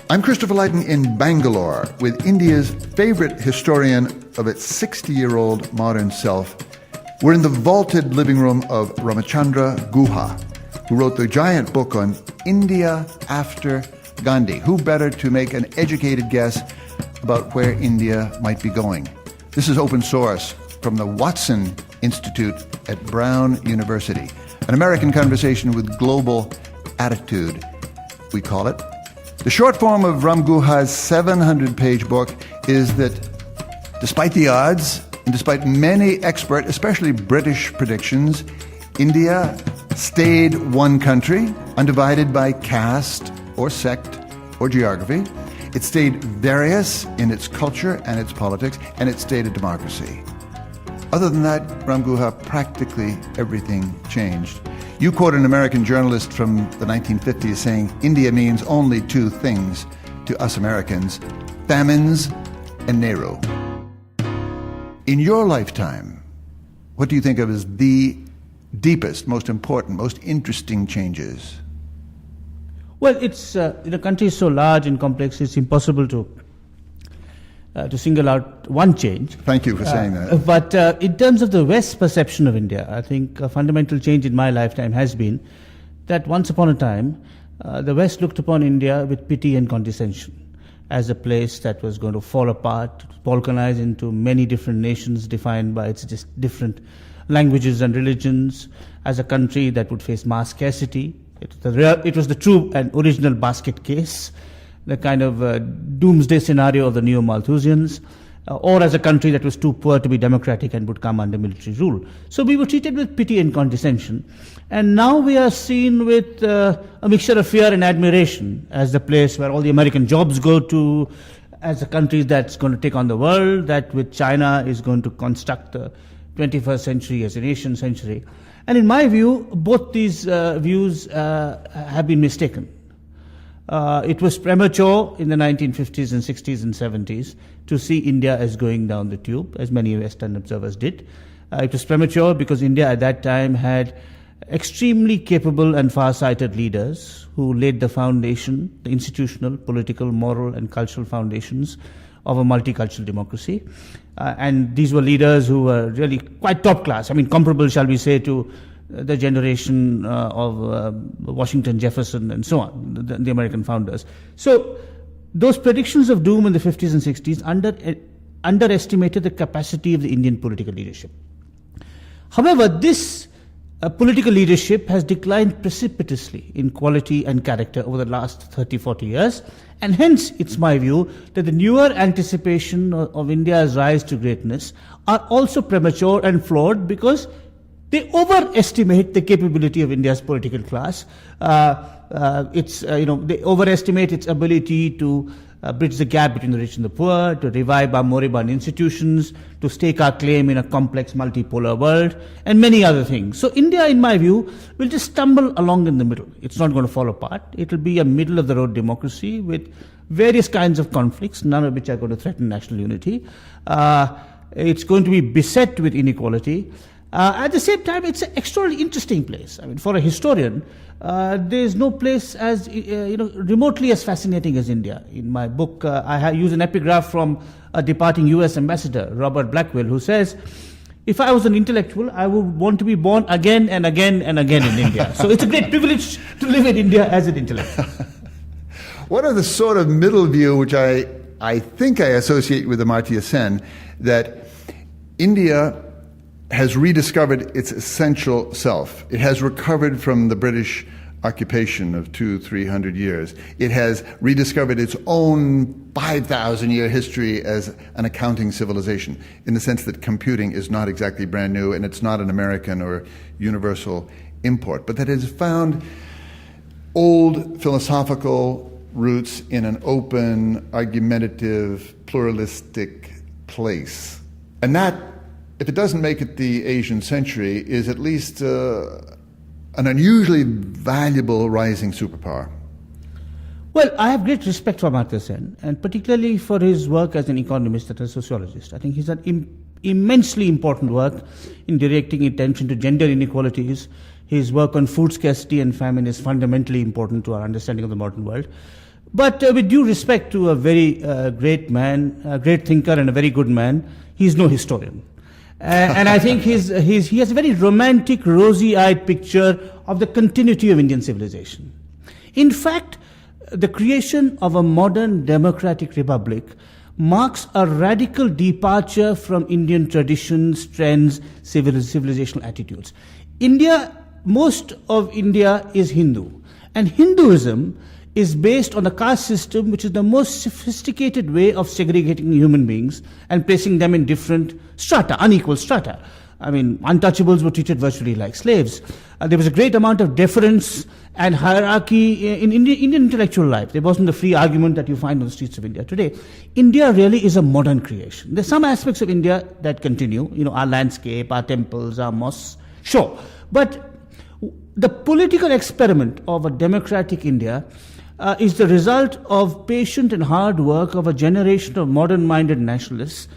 I'm Christopher Lydon in Bangalore with India's favorite historian of its 60-year-old modern self. We're in the vaulted living room of Ramachandra Guha, who wrote the giant book on India after Gandhi. Who better to make an educated guess about where India might be going? This is open source from the Watson Institute at Brown University. An American conversation with global attitude, we call it. The short form of Ram Guha's 700-page book is that despite the odds, and despite many expert, especially British predictions, India stayed one country, undivided by caste or sect or geography. It stayed various in its culture and its politics, and it stayed a democracy. Other than that, Ram Guha, practically everything changed. You quote an American journalist from the 1950s saying, India means only two things to us Americans, famines and Nehru. In your lifetime, what do you think of as the deepest, most important, most interesting changes? Well, it's the country is so large and complex, it's impossible to single out one change. Thank you for saying that. But in terms of the West's perception of India, I think a fundamental change in my lifetime has been that once upon a time, the West looked upon India with pity and condescension as a place that was going to fall apart, balkanize into many different nations defined by its just different languages and religions, as a country that would face mass scarcity. It was the true and original basket case, the kind of doomsday scenario of the Neo-Malthusians, or as a country that was too poor to be democratic and would come under military rule. So we were treated with pity and condescension. And now we are seen with a mixture of fear and admiration as the place where all the American jobs go to, as a country that's going to take on the world, that with China is going to construct the 21st century as an Asian century. And in my view, both these views have been mistaken. It was premature in the 1950s and 60s and 70s to see India as going down the tube, as many Western observers did. It was premature because India at that time had extremely capable and far-sighted leaders who laid the foundation, the institutional, political, moral, and cultural foundations of a multicultural democracy. And these were leaders who were really quite top class. I mean, comparable, shall we say, to the generation of Washington, Jefferson, and so on, the American founders. So those predictions of doom in the 50s and 60s underestimated the capacity of the Indian political leadership. However, this political leadership has declined precipitously in quality and character over the last 30, 40 years. And hence, it's my view that the newer anticipation of India's rise to greatness are also premature and flawed because they overestimate the capability of India's political class. They overestimate its ability to bridge the gap between the rich and the poor, to revive our moribund institutions, to stake our claim in a complex multipolar world, and many other things. So India, in my view, will just stumble along in the middle. It's not going to fall apart. It will be a middle-of-the-road democracy with various kinds of conflicts, none of which are going to threaten national unity. It's going to be beset with inequality. At the same time, it's an extraordinarily interesting place. I mean, for a historian, there is no place as remotely as fascinating as India. In my book, I use an epigraph from a departing U.S. ambassador, Robert Blackwell, who says, "If I was an intellectual, I would want to be born again and again and again in India." So it's a great privilege to live in India as an intellectual. What are the sort of middle view, which I think I associate with Amartya Sen, that India has rediscovered its essential self. It has recovered from the British occupation of 200-300 years. It has rediscovered its own 5,000-year history as an accounting civilization, in the sense that computing is not exactly brand new and it's not an American or universal import, but that it has found old philosophical roots in an open, argumentative, pluralistic place. And that, if it doesn't make it the Asian century, is at least an unusually valuable rising superpower. Well, I have great respect for Amartya Sen, and particularly for his work as an economist and a sociologist. I think he's an immensely important work in directing attention to gender inequalities. His work on food scarcity and famine is fundamentally important to our understanding of the modern world. But with due respect to a very great man, a great thinker and a very good man, he's no historian. And I think he has a very romantic, rosy-eyed picture of the continuity of Indian civilization. In fact, the creation of a modern democratic republic marks a radical departure from Indian traditions, trends, civilizational attitudes. Most of India is Hindu, and Hinduism is based on the caste system, which is the most sophisticated way of segregating human beings and placing them in different strata, unequal strata. I mean, untouchables were treated virtually like slaves. There was a great amount of deference and hierarchy in Indian intellectual life. There wasn't the free argument that you find on the streets of India today. India really is a modern creation. There's some aspects of India that continue, our landscape, our temples, our mosques, sure. But the political experiment of a democratic India is the result of patient and hard work of a generation of modern-minded nationalists,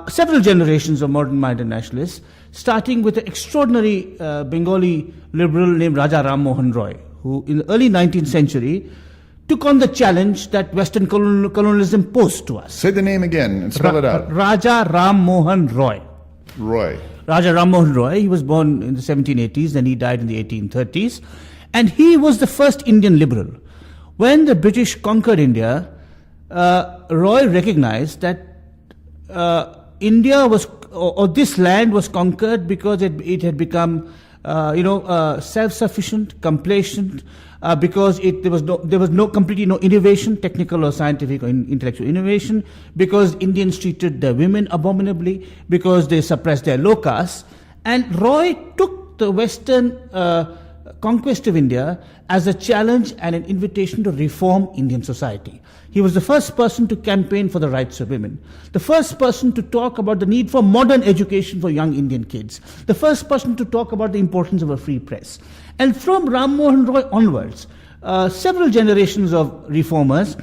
several generations of modern-minded nationalists, starting with an extraordinary Bengali liberal named Raja Ram Mohan Roy, who in the early 19th century took on the challenge that Western colonialism posed to us. Say the name again and spell it out. Raja Ram Mohan Roy. Raja Ram Mohan Roy, he was born in the 1780s, then he died in the 1830s, and he was the first Indian liberal. When the British conquered India, Roy recognized that India was, or this land was conquered because it had become, self-sufficient, complacent, because there was completely no innovation, technical or scientific or intellectual innovation, because Indians treated their women abominably, because they suppressed their low caste. And Roy took the Western conquest of India as a challenge and an invitation to reform Indian society. He was the first person to campaign for the rights of women, the first person to talk about the need for modern education for young Indian kids, the first person to talk about the importance of a free press. And from Ram Mohan Roy onwards, several generations of reformers,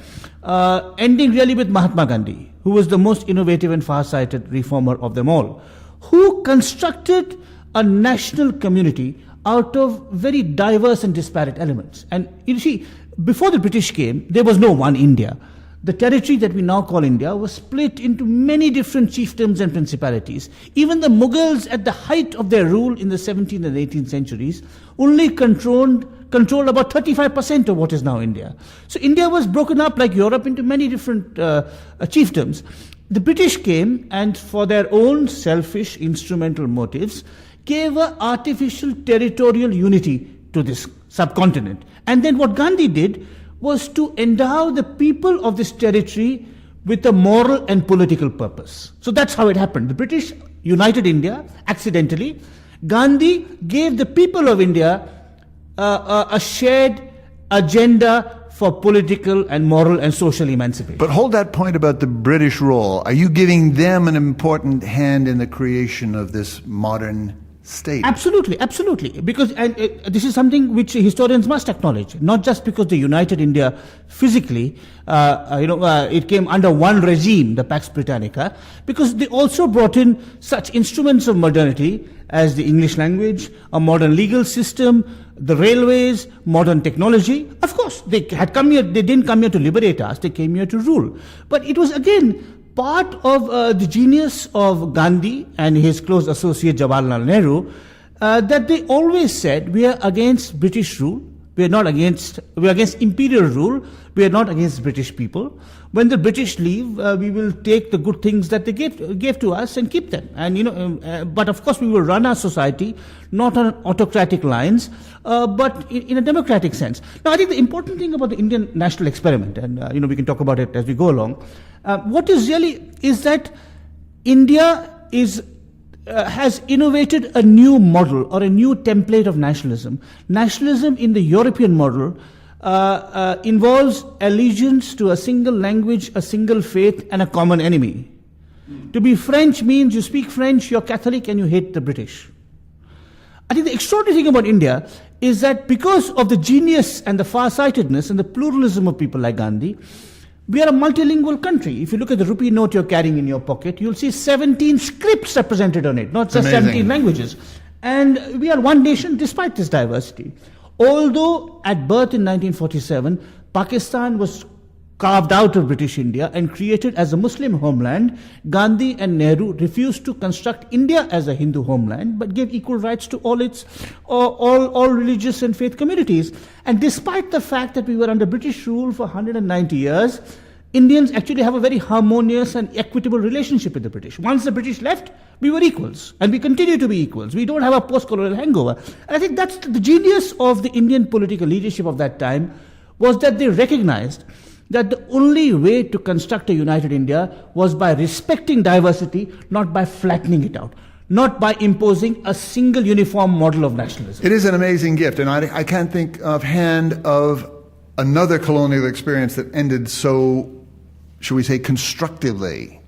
ending really with Mahatma Gandhi, who was the most innovative and far-sighted reformer of them all, who constructed a national community out of very diverse and disparate elements. And you see, before the British came, there was no one India. The territory that we now call India was split into many different chiefdoms and principalities. Even the Mughals, at the height of their rule in the 17th and 18th centuries, only controlled about 35% of what is now India. So India was broken up like Europe into many different chiefdoms. The British came and, for their own selfish instrumental motives, gave an artificial territorial unity to this subcontinent. And then what Gandhi did was to endow the people of this territory with a moral and political purpose. So that's how it happened. The British united India accidentally. Gandhi gave the people of India a shared agenda for political and moral and social emancipation. But hold that point about the British role. Are you giving them an important hand in the creation of this modern state? Absolutely. Because this is something which historians must acknowledge. Not just because they united India physically, it came under one regime, the Pax Britannica, because they also brought in such instruments of modernity as the English language, a modern legal system, the railways, modern technology. Of course, they had come here. They didn't come here to liberate us. They came here to rule. But it was again part of the genius of Gandhi and his close associate Jawaharlal Nehru, that they always said, we are against British rule, we are against imperial rule, we are not against British people. When the British leave, we will take the good things that they gave to us and keep them. And but of course we will run our society not on autocratic lines, but in a democratic sense. Now I think the important thing about the Indian national experiment, and we can talk about it as we go along, what is really is that India has innovated a new model or a new template of nationalism. Nationalism in the European model involves allegiance to a single language, a single faith, and a common enemy. To be French means you speak French, you're Catholic, and you hate the British. I think the extraordinary thing about India is that because of the genius and the farsightedness and the pluralism of people like Gandhi, We are a multilingual country. If you look at the rupee note you're carrying in your pocket, you'll see 17 scripts represented on it, not just Amazing. 17 languages. And we are one nation despite this diversity. Although at birth in 1947, Pakistan was carved out of British India and created as a Muslim homeland, Gandhi and Nehru refused to construct India as a Hindu homeland, but gave equal rights to all religious and faith communities. And despite the fact that we were under British rule for 190 years, Indians actually have a very harmonious and equitable relationship with the British. Once the British left, we were equals, and we continue to be equals. We don't have a post-colonial hangover. And I think that's the genius of the Indian political leadership of that time, was that they recognized that the only way to construct a united India was by respecting diversity, not by flattening it out, not by imposing a single uniform model of nationalism. It is an amazing gift, and I can't think offhand of another colonial experience that ended so, shall we say, constructively.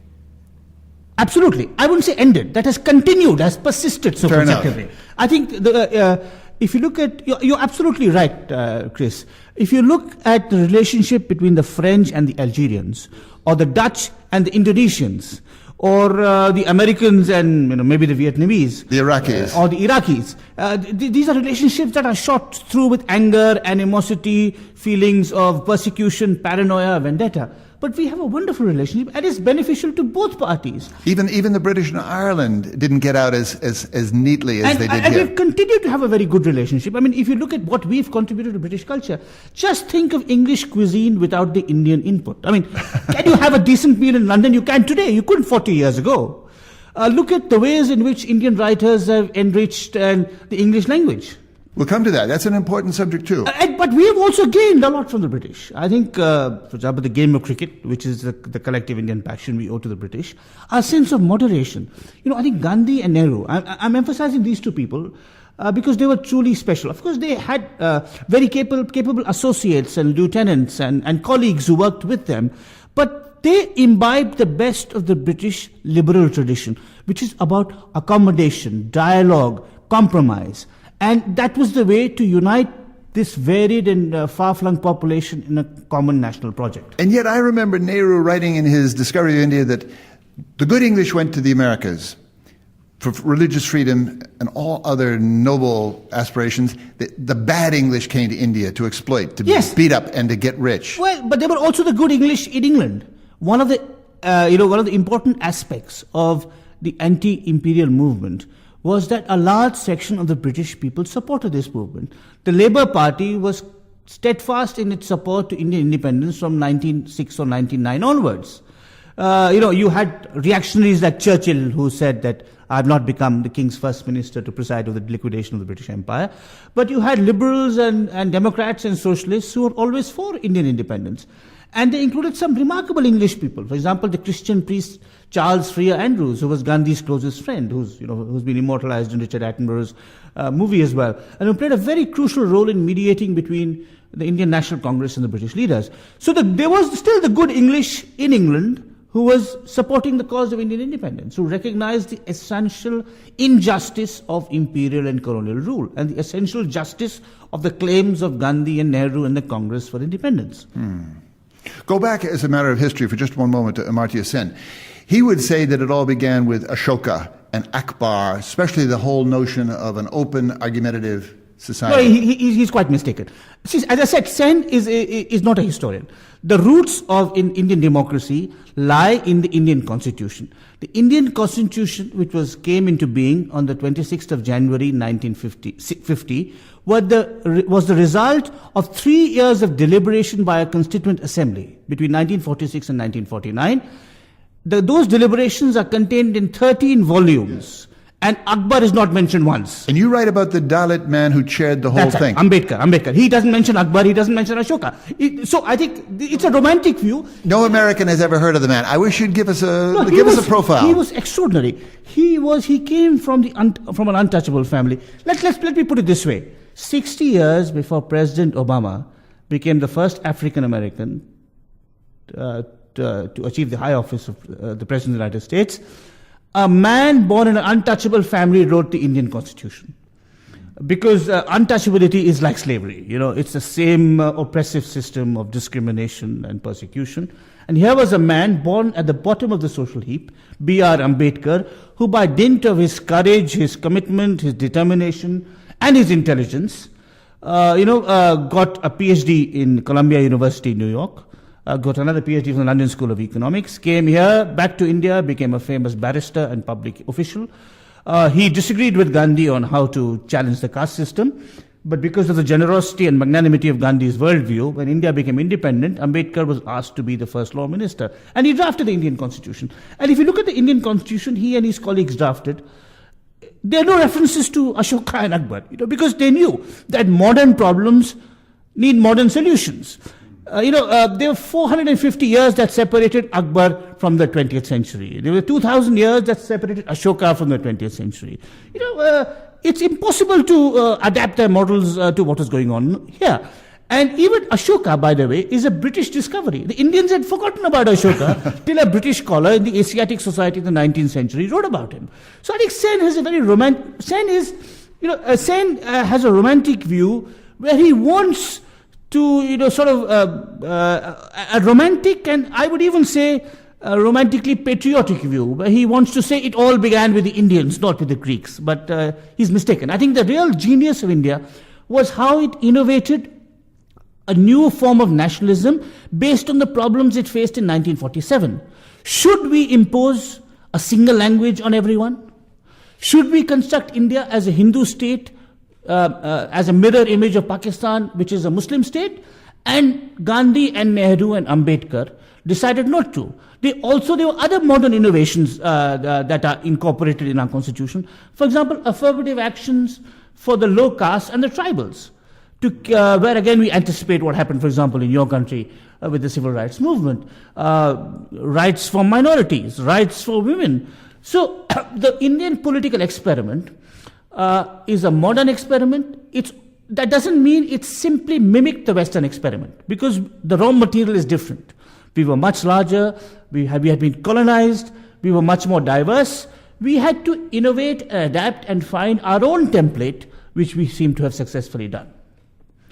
Absolutely. I wouldn't say ended. That has continued, has persisted so Fair constructively. enough. I think if you look at, you're absolutely right, Chris. If you look at the relationship between the French and the Algerians, or the Dutch and the Indonesians, or the Americans and maybe the Vietnamese, The Iraqis. or the Iraqis, these are relationships that are shot through with anger, animosity, feelings of persecution, paranoia, vendetta. But we have a wonderful relationship, and it's beneficial to both parties. Even the British in Ireland didn't get out as neatly as they did and here. we've continued to have a very good relationship. I mean, if you look at what we've contributed to British culture, just think of English cuisine without the Indian input. I mean, can you have a decent meal in London? You can today. You couldn't 40 years ago. Look at the ways in which Indian writers have enriched the English language. We'll come to that. That's an important subject too. But we have also gained a lot from the British. I think, for example, the game of cricket, which is the collective Indian passion we owe to the British, our sense of moderation. I think Gandhi and Nehru, I'm emphasizing these two people because they were truly special. Of course, they had very capable associates and lieutenants and colleagues who worked with them, but they imbibed the best of the British liberal tradition, which is about accommodation, dialogue, compromise. And that was the way to unite this varied and far-flung population in a common national project. And yet I remember Nehru writing in his Discovery of India that the good English went to the Americas for religious freedom and all other noble aspirations. The bad English came to India to exploit, to beat up and to get rich. Well, but there were also the good English in England. One of the important aspects of the anti-imperial movement was that a large section of the British people supported this movement. The Labour Party was steadfast in its support to Indian independence from 1906 or 1909 onwards. You had reactionaries like Churchill who said that I've not become the king's first minister to preside over the liquidation of the British Empire. But you had liberals and Democrats and socialists who were always for Indian independence. And they included some remarkable English people. For example, the Christian priest Charles Freer Andrews, who was Gandhi's closest friend, who's been immortalized in Richard Attenborough's movie as well, and who played a very crucial role in mediating between the Indian National Congress and the British leaders. So there was still the good English in England who was supporting the cause of Indian independence, who recognized the essential injustice of imperial and colonial rule and the essential justice of the claims of Gandhi and Nehru and the Congress for independence. Go back as a matter of history for just one moment to Amartya Sen. He would say that it all began with Ashoka and Akbar, especially the whole notion of an open, argumentative society. No, he's quite mistaken. See, as I said, Sen is not a historian. The roots of Indian democracy lie in the Indian Constitution. The Indian Constitution, which came into being on the 26th of January 1950, was the result of 3 years of deliberation by a constituent assembly between 1946 and 1949. Those deliberations are contained in 13 volumes. And Akbar is not mentioned once. And you write about the Dalit man who chaired the whole thing. Ambedkar. He doesn't mention Akbar, he doesn't mention Ashoka. So I think it's a romantic view. No American has ever heard of the man. I wish you'd give us a profile. He was extraordinary. He came from an untouchable family. Let me put it this way. 60 years before President Obama became the first African American to achieve the high office of the President of the United States, a man born in an untouchable family wrote the Indian Constitution. because untouchability is like slavery. It's the same oppressive system of discrimination and persecution. And here was a man born at the bottom of the social heap, B.R. Ambedkar, who by dint of his courage, his commitment, his determination, and his intelligence, got a PhD in Columbia University, New York, got another PhD from the London School of Economics, came here, back to India, became a famous barrister and public official. He disagreed with Gandhi on how to challenge the caste system, but because of the generosity and magnanimity of Gandhi's worldview, when India became independent, Ambedkar was asked to be the first law minister. And he drafted the Indian constitution. And if you look at the Indian constitution he and his colleagues drafted, there are no references to Ashoka and Akbar, because they knew that modern problems need modern solutions. There were 450 years that separated Akbar from the 20th century. There were 2,000 years that separated Ashoka from the 20th century. It's impossible to adapt their models to what is going on here. And even Ashoka, by the way, is a British discovery. The Indians had forgotten about Ashoka till a British scholar in the Asiatic Society in the 19th century wrote about him. So I think Sen has a very Sen has a romantic view where he wants to, a romantic, and I would even say a romantically patriotic view, where he wants to say it all began with the Indians, not with the Greeks. But he's mistaken. I think the real genius of India was how it innovated a new form of nationalism based on the problems it faced in 1947. Should we impose a single language on everyone? Should we construct India as a Hindu state, as a mirror image of Pakistan, which is a Muslim state? And Gandhi and Nehru and Ambedkar decided not to. There were other modern innovations that are incorporated in our constitution. For example, affirmative actions for the low caste and the tribals, where again we anticipate what happened, for example, in your country with the civil rights movement, rights for minorities, rights for women. So the Indian political experiment is a modern experiment. That doesn't mean it simply mimicked the Western experiment, because the raw material is different. We were much larger, we had been colonized, we were much more diverse. We had to innovate and adapt and find our own template, which we seem to have successfully done.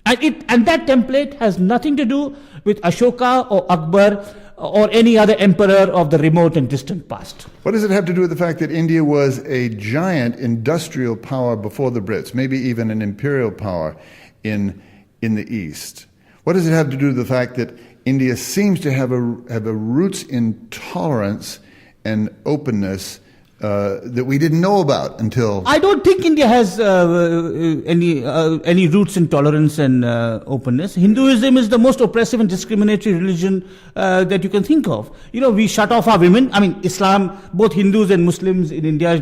And that template has nothing to do with Ashoka or Akbar or any other emperor of the remote and distant past. What does it have to do with the fact that India was a giant industrial power before the Brits, maybe even an imperial power in the East? What does it have to do with the fact that India seems to have a roots in tolerance and openness that we didn't know about until... I don't think India has any roots in tolerance and openness. Hinduism is the most oppressive and discriminatory religion that you can think of. We shut off our women. I mean, Islam, both Hindus and Muslims in India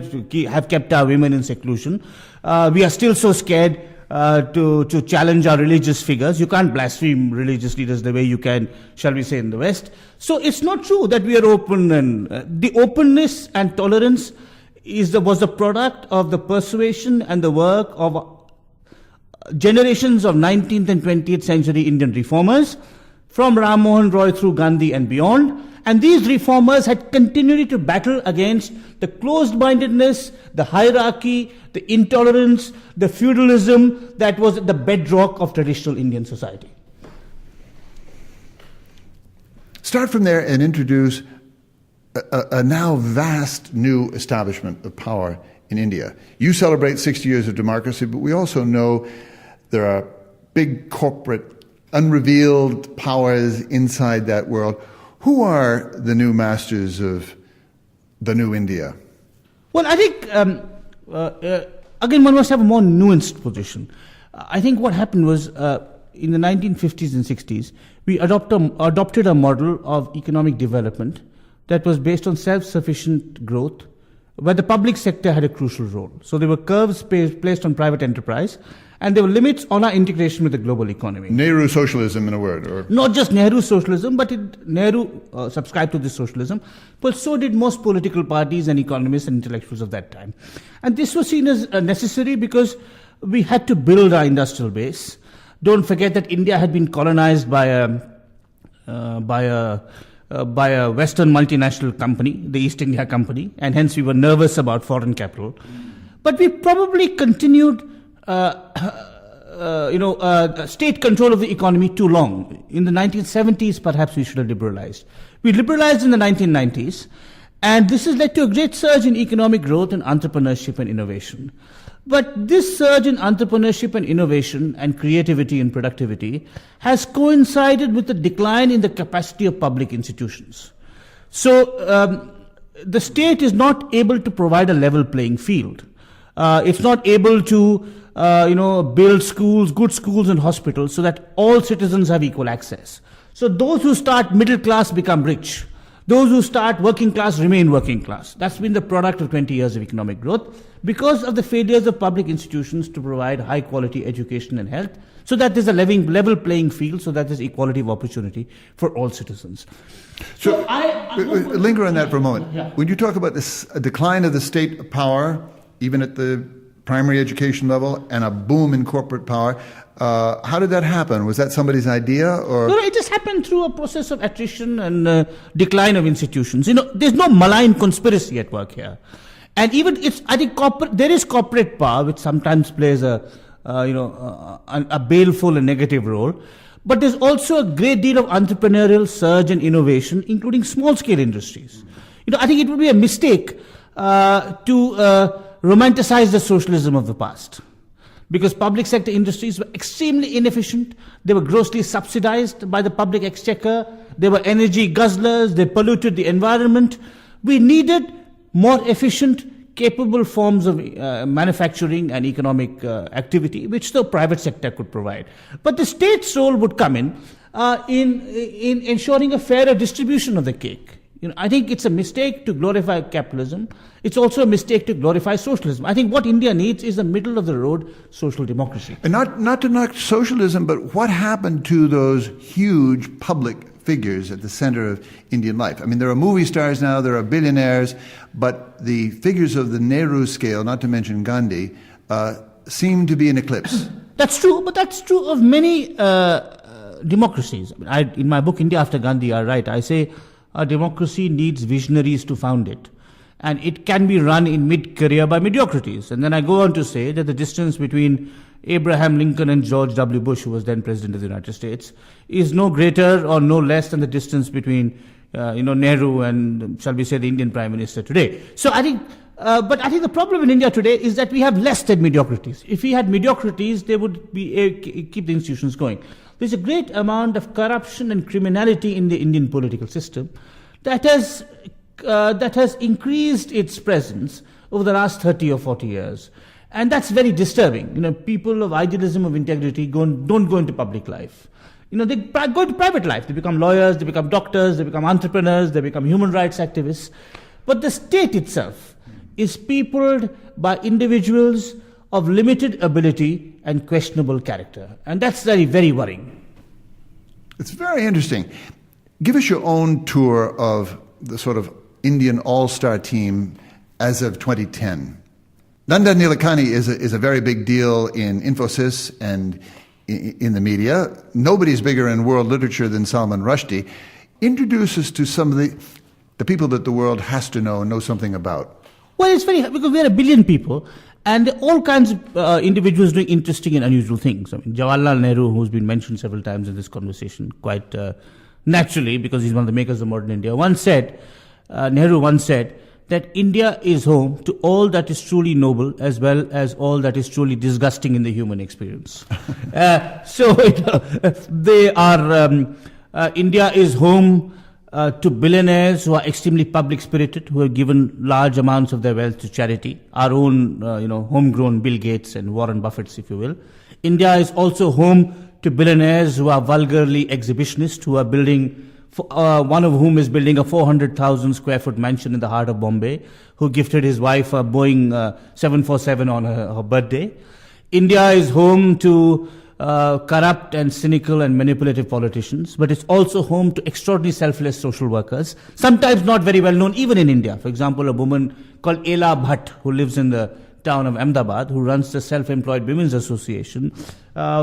have kept our women in seclusion. We are still so scared to challenge our religious figures. You can't blaspheme religious leaders the way you can, shall we say, in the West. So it's not true that we are open, and the openness and tolerance was the product of the persuasion and the work of generations of 19th and 20th century Indian reformers, from Ram Mohan Roy through Gandhi and beyond. And these reformers had continued to battle against the closed-mindedness, the hierarchy, the intolerance, the feudalism that was the bedrock of traditional Indian society. Start from there and introduce a now vast new establishment of power in India. You celebrate 60 years of democracy, but we also know there are big corporate, unrevealed powers inside that world. Who are the new masters of the new India? Well, I think, again, one must have a more nuanced position. I think what happened was, in the 1950s and 60s, we adopted a model of economic development that was based on self-sufficient growth, where the public sector had a crucial role. So there were curves placed on private enterprise, and there were limits on our integration with the global economy. Nehru socialism, in a word? Or not just Nehru socialism, but Nehru subscribed to this socialism, but so did most political parties and economists and intellectuals of that time. And this was seen as necessary because we had to build our industrial base. Don't forget that India had been colonized by a Western multinational company, the East India Company, and hence we were nervous about foreign capital. But we probably continued state control of the economy too long. In the 1970s, perhaps we should have liberalized. We liberalized in the 1990s, and this has led to a great surge in economic growth and entrepreneurship and innovation. But this surge in entrepreneurship and innovation and creativity and productivity has coincided with the decline in the capacity of public institutions. So the state is not able to provide a level playing field. It's not able to build schools, good schools and hospitals so that all citizens have equal access. So those who start middle class become rich. Those who start working class remain working class. That's been the product of 20 years of economic growth because of the failures of public institutions to provide high quality education and health, so that there's a level playing field, so that there's equality of opportunity for all citizens. So linger on that for a moment. Yeah. When you talk about this decline of the state power, even at the primary education level, and a boom in corporate power, how did that happen? Was that somebody's idea, or? No, it just happened through a process of attrition and decline of institutions. There's no malign conspiracy at work here, and even there is corporate power, which sometimes plays a baleful and negative role. But there's also a great deal of entrepreneurial surge and innovation, including small-scale industries. I think it would be a mistake to romanticize the socialism of the past, because public sector industries were extremely inefficient. They were grossly subsidized by the public exchequer. They were energy guzzlers. They polluted the environment. We needed more efficient, capable forms of manufacturing and economic activity, which the private sector could provide. But the state's role would come in ensuring a fairer distribution of the cake. I think it's a mistake to glorify capitalism. It's also a mistake to glorify socialism. I think what India needs is a middle-of-the-road social democracy. And not to knock socialism, but what happened to those huge public figures at the center of Indian life? I mean, there are movie stars now, there are billionaires, but the figures of the Nehru scale, not to mention Gandhi, seem to be in eclipse. That's true, but that's true of many democracies. In my book, India After Gandhi, I say a democracy needs visionaries to found it. And it can be run in mid-career by mediocrities. And then I go on to say that the distance between Abraham Lincoln and George W. Bush, who was then President of the United States, is no greater or no less than the distance between Nehru and, shall we say, the Indian Prime Minister today. So I think, but I think the problem in India today is that we have less than mediocrities. If we had mediocrities, they would keep the institutions going. There's a great amount of corruption and criminality in the Indian political system that has increased its presence over the last 30 or 40 years. And that's very disturbing. People of idealism, of integrity don't go into public life. They go into private life. They become lawyers, they become doctors, they become entrepreneurs, they become human rights activists. But the state itself is peopled by individuals of limited ability and questionable character. And that's very, very worrying. It's very interesting. Give us your own tour of the sort of Indian all-star team as of 2010. Nandan Nilekani is a very big deal in Infosys and in the media. Nobody's bigger in world literature than Salman Rushdie. Introduce us to some of the people that the world has to know something about. Well, it's very, because we are 1 billion people, and all kinds of individuals doing interesting and unusual things. I mean, Jawaharlal Nehru, who's been mentioned several times in this conversation, quite naturally, because he's one of the makers of modern India, Nehru once said that India is home to all that is truly noble as well as all that is truly disgusting in the human experience. India is home to billionaires who are extremely public-spirited, who have given large amounts of their wealth to charity, our own, homegrown Bill Gates and Warren Buffetts, if you will. India is also home to billionaires who are vulgarly exhibitionists, who are building, one of whom is building a 400,000 square foot mansion in the heart of Bombay, who gifted his wife a Boeing 747 on her birthday. India is home to corrupt and cynical and manipulative politicians, but it's also home to extraordinarily selfless social workers, sometimes not very well known even in India. For example, a woman called Ela Bhatt, who lives in the town of Ahmedabad, who runs the Self-Employed Women's Association,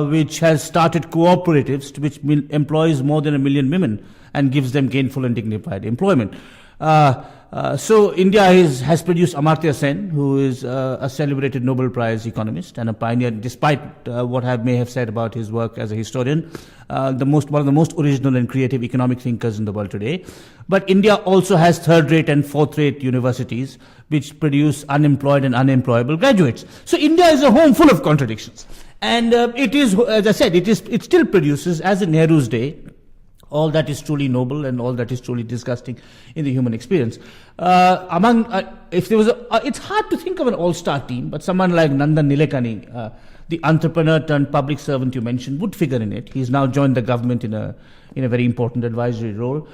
which has started cooperatives which employs more than 1 million women and gives them gainful and dignified employment. So India has produced Amartya Sen, who is a celebrated Nobel Prize economist and a pioneer, despite what I may have said about his work as a historian, one of the most original and creative economic thinkers in the world today. But India also has third-rate and fourth-rate universities, which produce unemployed and unemployable graduates. So India is a home full of contradictions. And it is, as I said, it still produces, as in Nehru's day, all that is truly noble and all that is truly disgusting in the human experience. It's hard to think of an all-star team, but someone like Nandan Nilekani, the entrepreneur turned public servant you mentioned, would figure in it. He's now joined the government in a very important advisory role.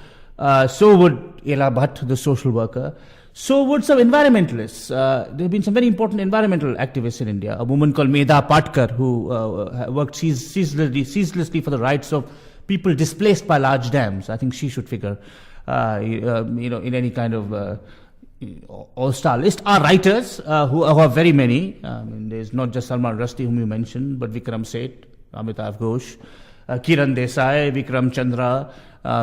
So would Ela Bhatt, the social worker. So would some environmentalists. There have been some very important environmental activists in India. A woman called Medha Patkar, who worked ceaselessly for the rights of people displaced by large dams. I think she should figure, in any kind of all-star list. Our writers, who are very many. There's not just Salman Rushdie, whom you mentioned, but Vikram Seth, Amitav Ghosh, Kiran Desai, Vikram Chandra,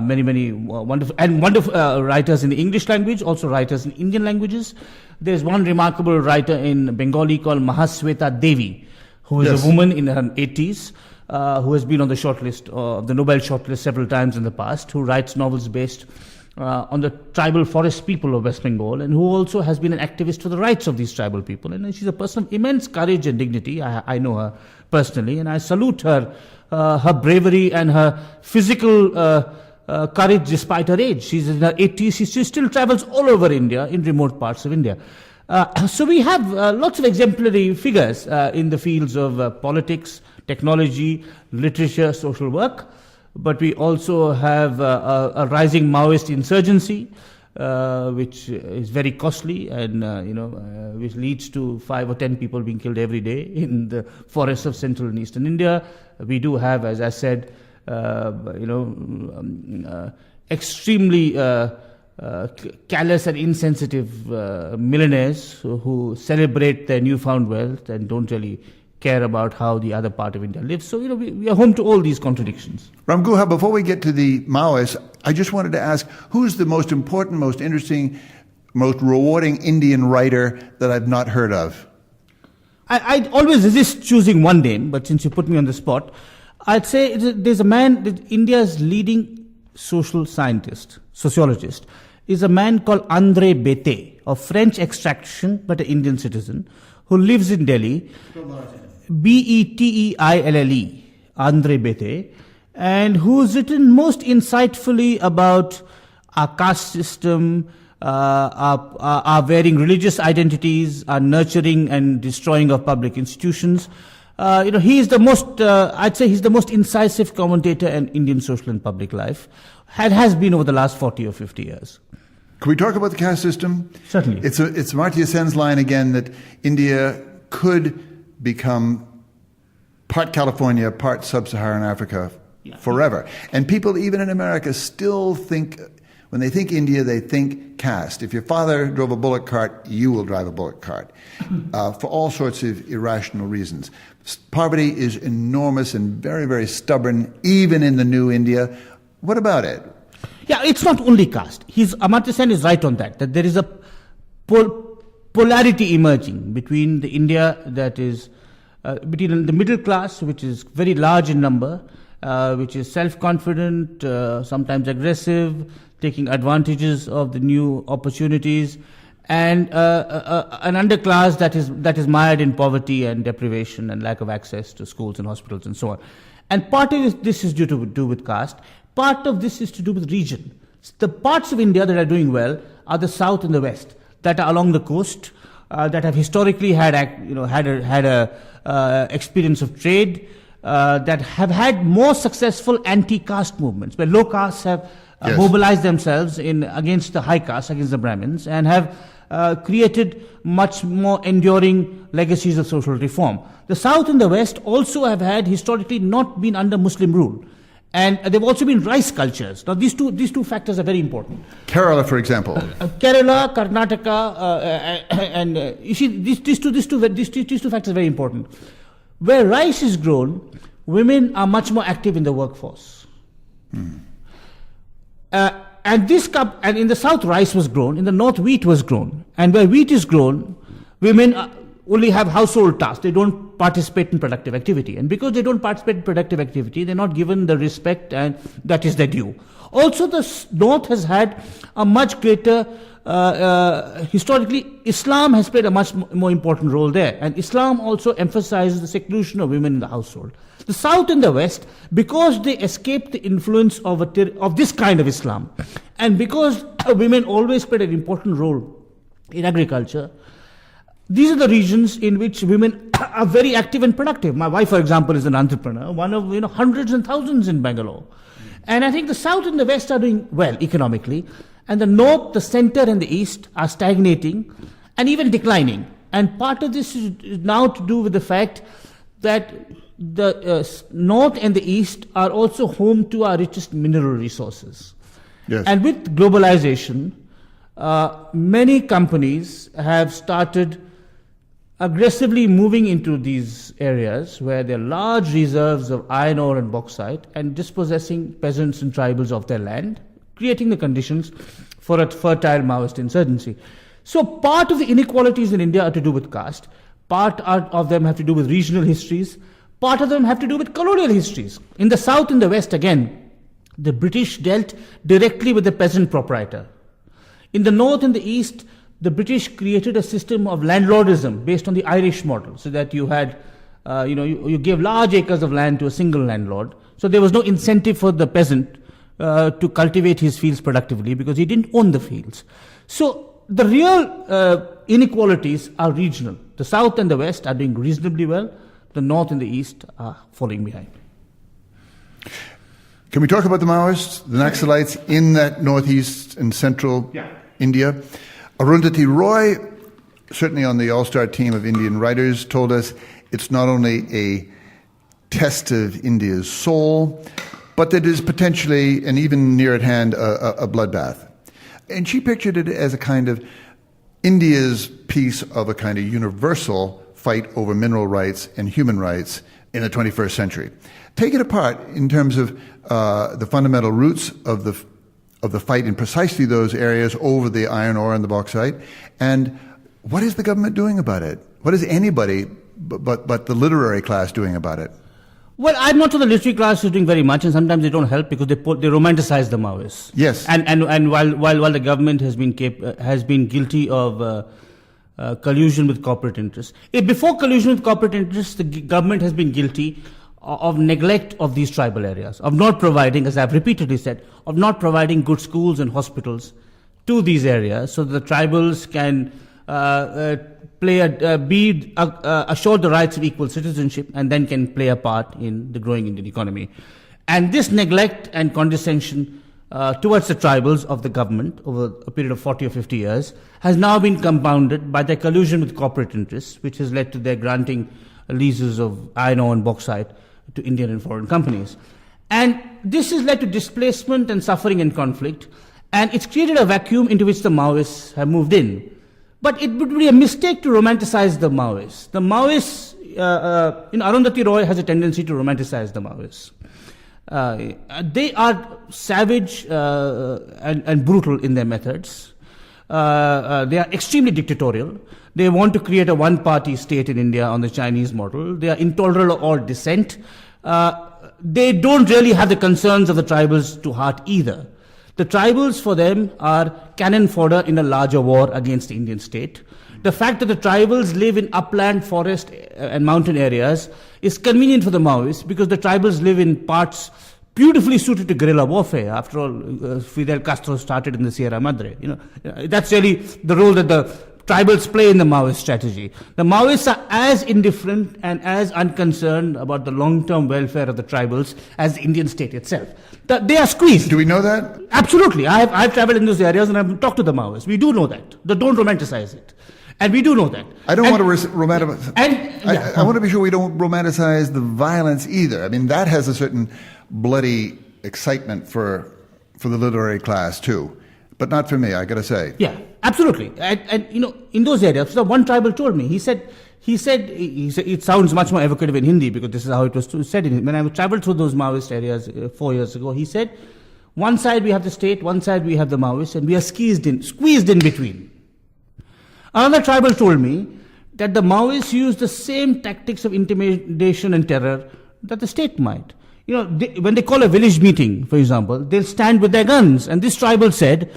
many wonderful writers in the English language, also writers in Indian languages. There's one remarkable writer in Bengali called Mahasweta Devi, who is a woman in her 80s, who has been on the shortlist, the Nobel shortlist several times in the past, who writes novels based on the tribal forest people of West Bengal, and who also has been an activist for the rights of these tribal people. And she's a person of immense courage and dignity. I know her personally, and I salute her bravery and her physical courage despite her age. She's in her 80s. She still travels all over India, in remote parts of India. So we have lots of exemplary figures in the fields of politics, technology, literature, social work. But we also have a rising Maoist insurgency, which is very costly and, which leads to 5 or 10 people being killed every day in the forests of central and eastern India. We do have, as I said, extremely callous and insensitive millionaires who celebrate their newfound wealth and don't really care about how the other part of India lives. So, we are home to all these contradictions. Ram Guha, before we get to the Maoists, I just wanted to ask, who's the most important, most interesting, most rewarding Indian writer that I've not heard of? I always resist choosing one name, but since you put me on the spot, I'd say there's a man, India's leading social scientist, sociologist, is a man called André Bete, of French extraction, but an Indian citizen, who lives in Delhi. Beteille, André Bete, and who's written most insightfully about our caste system, our varying religious identities, our nurturing and destroying of public institutions. He is the most, I'd say he's the most incisive commentator in Indian social and public life, has been over the last 40 or 50 years. Can we talk about the caste system? Certainly. It's Amartya Sen's line again that India could become part California, part sub-Saharan Africa forever. And people, even in America, still think, when they think India, they think caste. If your father drove a bullock cart, you will drive a bullock cart, for all sorts of irrational reasons. Poverty is enormous and very, very stubborn, even in the new India. What about it? Yeah, it's not only caste. Amartya Sen is right on that there is a polarity emerging between the India that is, between the middle class, which is very large in number, which is self-confident, sometimes aggressive, taking advantages of the new opportunities, and an underclass that is mired in poverty and deprivation and lack of access to schools and hospitals and so on. And part of this is due to do with caste. Part of this is to do with region. The parts of India that are doing well are the south and the west, that are along the coast, that have historically had a experience of trade, that have had more successful anti-caste movements, where low castes have mobilized themselves against the high castes, against the Brahmins, and have created much more enduring legacies of social reform. The south and the west also have had historically not been under Muslim rule. And they've also been rice cultures. Now, these two factors are very important. Kerala, for example. Kerala, Karnataka, and you see, these two factors are very important. Where rice is grown, women are much more active in the workforce. And And in the south, rice was grown. In the north, wheat was grown. And where wheat is grown, women only have household tasks. They don't participate in productive activity. And because they don't participate in productive activity, they're not given the respect and that is their due. Also, the north has had a much greater, historically, Islam has played a much more important role there. And Islam also emphasizes the seclusion of women in the household. The south and the west, because they escaped the influence of this kind of Islam, and because women always played an important role in agriculture, these are the regions in which women are very active and productive. My wife, for example, is an entrepreneur, one of hundreds and thousands in Bangalore. And I think the south and the west are doing well economically, and the north, the center, and the east are stagnating and even declining. And part of this is now to do with the fact that the north and the east are also home to our richest mineral resources. Yes. And with globalization, many companies have started aggressively moving into these areas where there are large reserves of iron ore and bauxite and dispossessing peasants and tribals of their land, creating the conditions for a fertile Maoist insurgency. So part of the inequalities in India are to do with caste, part of them have to do with regional histories, part of them have to do with colonial histories. In the south and the west, again, the British dealt directly with the peasant proprietor. In the north and the east, the British created a system of landlordism based on the Irish model, so that you had, you gave large acres of land to a single landlord. So there was no incentive for the peasant to cultivate his fields productively because he didn't own the fields. So the real inequalities are regional. The south and the west are doing reasonably well. The north and the east are falling behind. Can we talk about the Maoists, the Naxalites in that northeast and central India? Arundhati Roy, certainly on the all-star team of Indian writers, told us it's not only a test of India's soul, but that it is potentially, and even near at hand, a bloodbath. And she pictured it as a kind of India's piece of a kind of universal fight over mineral rights and human rights in the 21st century. Take it apart in terms of the fundamental roots of the fight in precisely those areas over the iron ore and the bauxite, and what is the government doing about it? What is anybody but the literary class doing about it? Well, I'm not sure the literary class is doing very much, and sometimes they don't help because they romanticize the Maoists. Yes, and while the government has been guilty of collusion with corporate interests, before collusion with corporate interests, the government has been guilty of neglect of these tribal areas, of not providing, as I've repeatedly said, of not providing good schools and hospitals to these areas so that the tribals can be assured the rights of equal citizenship and then can play a part in the growing Indian economy. And this neglect and condescension towards the tribals of the government over a period of 40 or 50 years has now been compounded by their collusion with corporate interests, which has led to their granting leases of iron ore and bauxite to Indian and foreign companies. And this has led to displacement and suffering and conflict, and it's created a vacuum into which the Maoists have moved in. But it would be a mistake to romanticize the Maoists. The Maoists, Arundhati Roy has a tendency to romanticize the Maoists. They are savage and brutal in their methods. They are extremely dictatorial. They want to create a one-party state in India on the Chinese model. They are intolerant of all dissent. They don't really have the concerns of the tribals to heart either. The tribals for them are cannon fodder in a larger war against the Indian state. The fact that the tribals live in upland, forest and mountain areas is convenient for the Maoists because the tribals live in parts beautifully suited to guerrilla warfare. After all, Fidel Castro started in the Sierra Madre. That's really the role that the tribals play in the Maoist strategy. The Maoists are as indifferent and as unconcerned about the long-term welfare of the tribals as the Indian state itself. They are squeezed. Do we know that? Absolutely. I've traveled in those areas and I've talked to the Maoists. We do know that. They don't romanticize it. And we do know that. I don't want to romanticize. I want to be sure we don't romanticize the violence either. I mean, that has a certain bloody excitement for the literary class too. But not for me, I got to say. Yeah, absolutely. And in those areas, so one tribal told me, he said, it sounds much more evocative in Hindi because this is how it was said in Hindi. When I traveled through those Maoist areas 4 years ago, he said, One side we have the state, one side we have the Maoists, and we are squeezed in between. Another tribal told me that the Maoists use the same tactics of intimidation and terror that the state might. When they call a village meeting, for example, they'll stand with their guns. And this tribal said,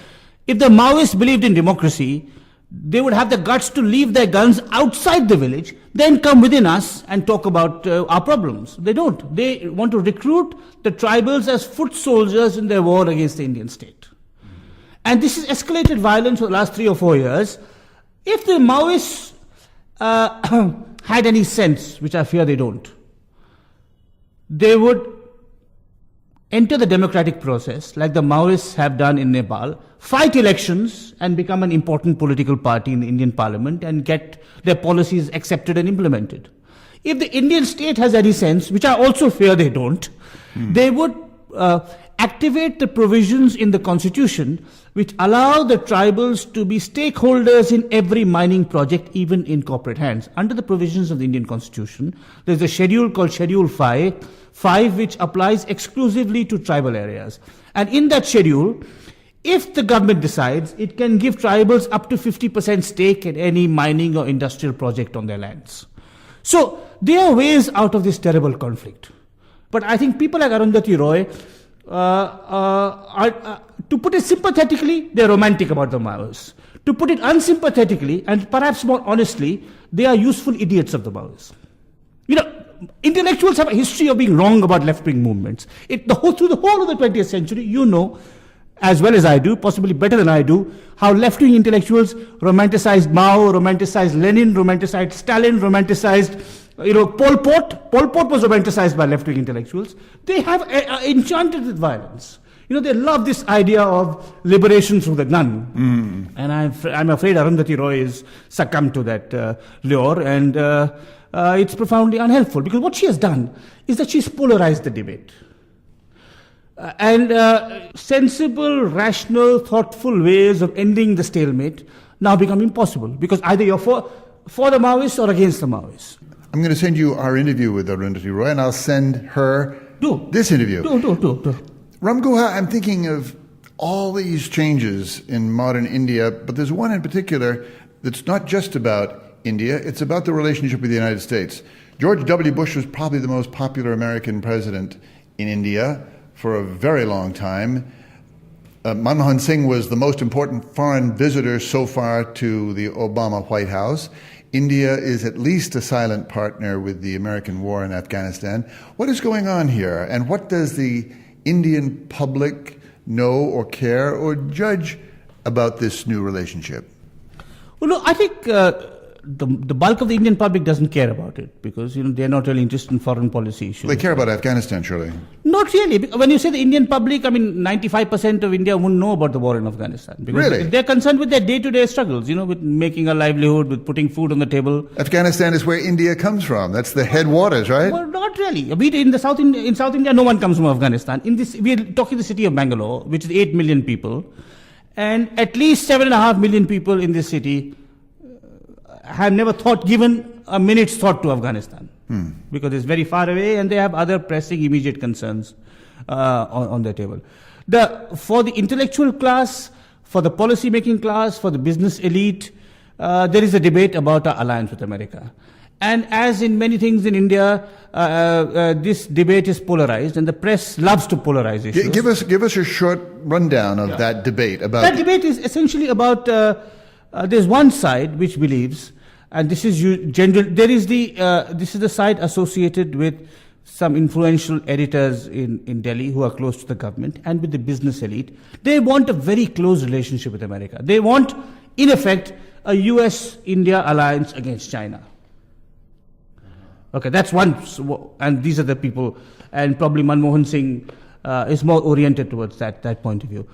if the Maoists believed in democracy, they would have the guts to leave their guns outside the village, then come within us and talk about our problems. They don't. They want to recruit the tribals as foot soldiers in their war against the Indian state. And this has escalated violence for the last 3 or 4 years. If the Maoists had any sense, which I fear they don't, they would enter the democratic process like the Maoists have done in Nepal, fight elections and become an important political party in the Indian parliament and get their policies accepted and implemented. If the Indian state has any sense, which I also fear they don't, they would activate the provisions in the constitution which allow the tribals to be stakeholders in every mining project, even in corporate hands. Under the provisions of the Indian constitution, there's a schedule called Schedule 5, which applies exclusively to tribal areas. And in that schedule, if the government decides, it can give tribals up to 50% stake in any mining or industrial project on their lands. So there are ways out of this terrible conflict. But I think people like Arundhati Roy, to put it sympathetically, they're romantic about the Maoists. To put it unsympathetically, and perhaps more honestly, they are useful idiots of the Maoists. Intellectuals have a history of being wrong about left-wing movements. Through the whole of the 20th century, as well as I do, possibly better than I do, how left-wing intellectuals romanticized Mao, romanticized Lenin, romanticized Stalin, romanticized Pol Pot. Pol Pot was romanticized by left-wing intellectuals. They have enchanted with violence. They love this idea of liberation through the gun. And I'm afraid Arundhati Roy is succumbed to that lure, and it's profoundly unhelpful, because what she has done is that she's polarized the debate. And sensible, rational, thoughtful ways of ending the stalemate now become impossible, because either you're for the Maoists or against the Maoists. I'm going to send you our interview with Arundhati Roy, and I'll send her this interview. Do. Ram Guha, I'm thinking of all these changes in modern India, but there's one in particular that's not just about India, it's about the relationship with the United States. George W. Bush was probably the most popular American president in India for a very long time. Manmohan Singh was the most important foreign visitor so far to the Obama White House. India is at least a silent partner with the American war in Afghanistan. What is going on here, and what does the Indian public know or care or judge about this new relationship? Well, no, I think the bulk of the Indian public doesn't care about it, because they're not really interested in foreign policy issues. They care about Afghanistan, surely. Not really. When you say the Indian public, 95% of India wouldn't know about the war in Afghanistan. Because really? They're concerned with their day-to-day struggles, with making a livelihood, with putting food on the table. Afghanistan is where India comes from. That's the headwaters, right? Well, not really. In South India, no one comes from Afghanistan. We're talking the city of Bangalore, which is 8 million people, and at least 7.5 million people in this city have never given a minute's thought to Afghanistan, because it's very far away and they have other pressing immediate concerns on their table. For the intellectual class, for the policy-making class, for the business elite, there is a debate about our alliance with America. And as in many things in India, this debate is polarized, and the press loves to polarize issues. Give us a short rundown of that debate. That debate is essentially about there's one side which believes, and this is this is the side associated with some influential editors in Delhi who are close to the government and with the business elite. They want a very close relationship with America. They want, in effect, a US-India alliance against China. Okay, that's one, and these are the people, and probably Manmohan Singh is more oriented towards that point of view.